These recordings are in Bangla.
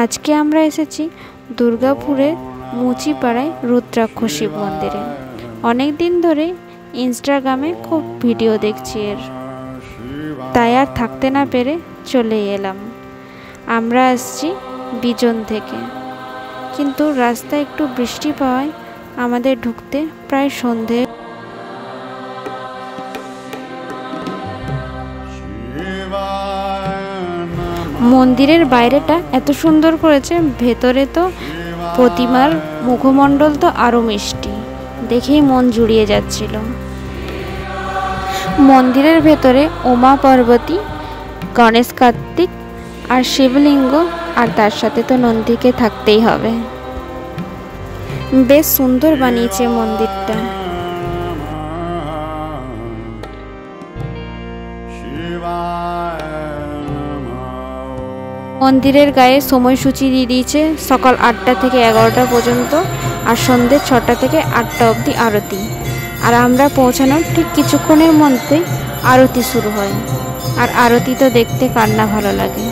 আজকে আমরা এসেছি দুর্গাপুরে মুচিপাড়ায় রুদ্রাক্ষ শিব মন্দিরে। অনেক দিন ধরে ইনস্টাগ্রামে খুব ভিডিও দেখছি এর, তাই আর থাকতে না পেরে চলে এলাম। আমরা আসছি বিজন থেকে, কিন্তু রাস্তায় একটু বৃষ্টি পাওয়ায় আমাদের ঢুকতে প্রায় সন্ধে। মন্দিরের বাইরেটা এত সুন্দর করেছে, ভেতরে তো প্রতিমার মুখমণ্ডল তো আরো মিষ্টি, দেখেই মন জুড়িয়ে যাচ্ছিল। মন্দিরের ভেতরে উমা পার্বতী, গণেশ কার্তিক আর শিবলিঙ্গ, আর তার সাথে তো নন্দীকে থাকতেই হবে। বেশ সুন্দর বানিয়েছে মন্দিরটা। মন্দিরের গায়ে সময়সূচি দিয়ে দিয়েছে সকাল 8টা থেকে 11টা পর্যন্ত, আর সন্ধ্যে 6টা থেকে 8টা অবধি আরতি। আর আমরা পৌঁছানোর ঠিক কিছুক্ষণের মধ্যে আরতি শুরু হয়, আর আরতি তো দেখতে কার না ভালো লাগে।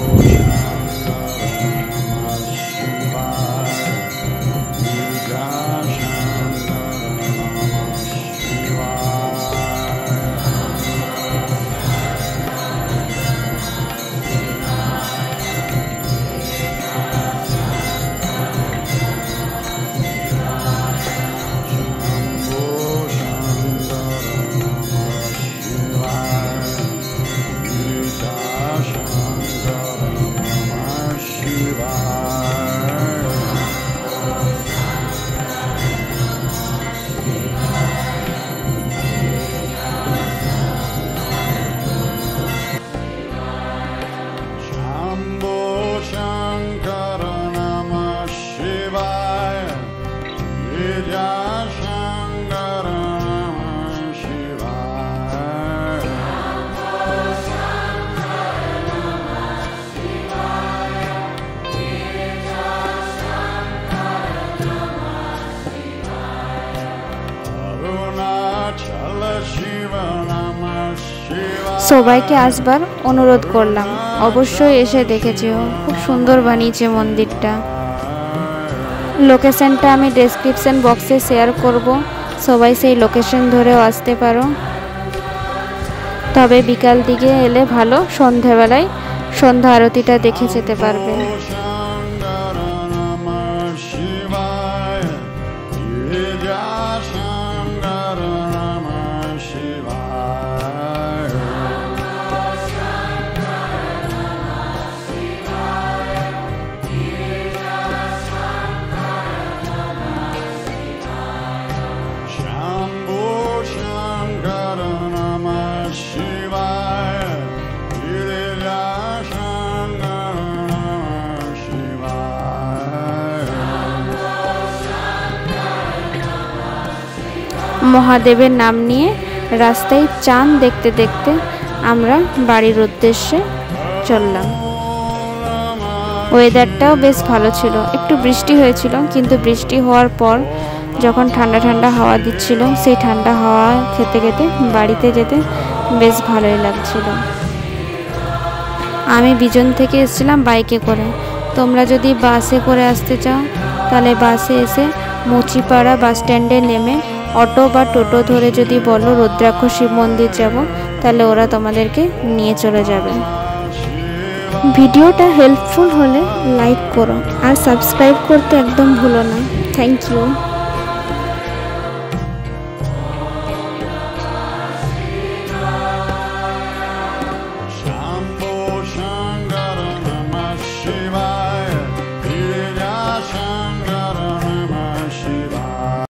সবাইকে আসবার অনুরোধ করলাম, অবশ্যই এসে দেখেছিও। খুব সুন্দর বানিয়েছে মন্দিরটা। লোকেশনটা আমি ডেসক্রিপশন বক্সে শেয়ার করব, সবাই সেই লোকেশন ধরেও আসতে পারো। তবে বিকাল দিকে এলে ভালো, সন্ধ্যাবেলায় সন্ধ্যা আরতিটা দেখে যেতে পারবে। মহাদেবের নাম নিয়ে রাস্তায় চাঁদ দেখতে দেখতে আমরা বাড়ির উদ্দেশ্যে চললাম। ওয়েদারটাও বেশ ভালো ছিল, একটু বৃষ্টি হয়েছিল, কিন্তু বৃষ্টি হওয়ার পর যখন ঠান্ডা ঠান্ডা হাওয়া দিচ্ছিল, সেই ঠান্ডা হাওয়া খেতে খেতে বাড়িতে যেতে বেশ ভালোই লাগছিল। আমি বিজন থেকে এসেছিলাম বাইকে করে। তোমরা যদি বাসে করে আসতে চাও তাহলে বাসে এসে মুচিপাড়া বাস স্ট্যান্ডে নেমে অটো বা টোটো ধরে যদি বলো রুদ্রাক্ষ শিব মন্দির যাব, তাহলে ওরা তোমাদেরকে নিয়ে চলে যাবে। ভিডিওটা হেল্পফুল হলে লাইক করো আর সাবস্ক্রাইব করতে একদম ভুলো না। Thank you.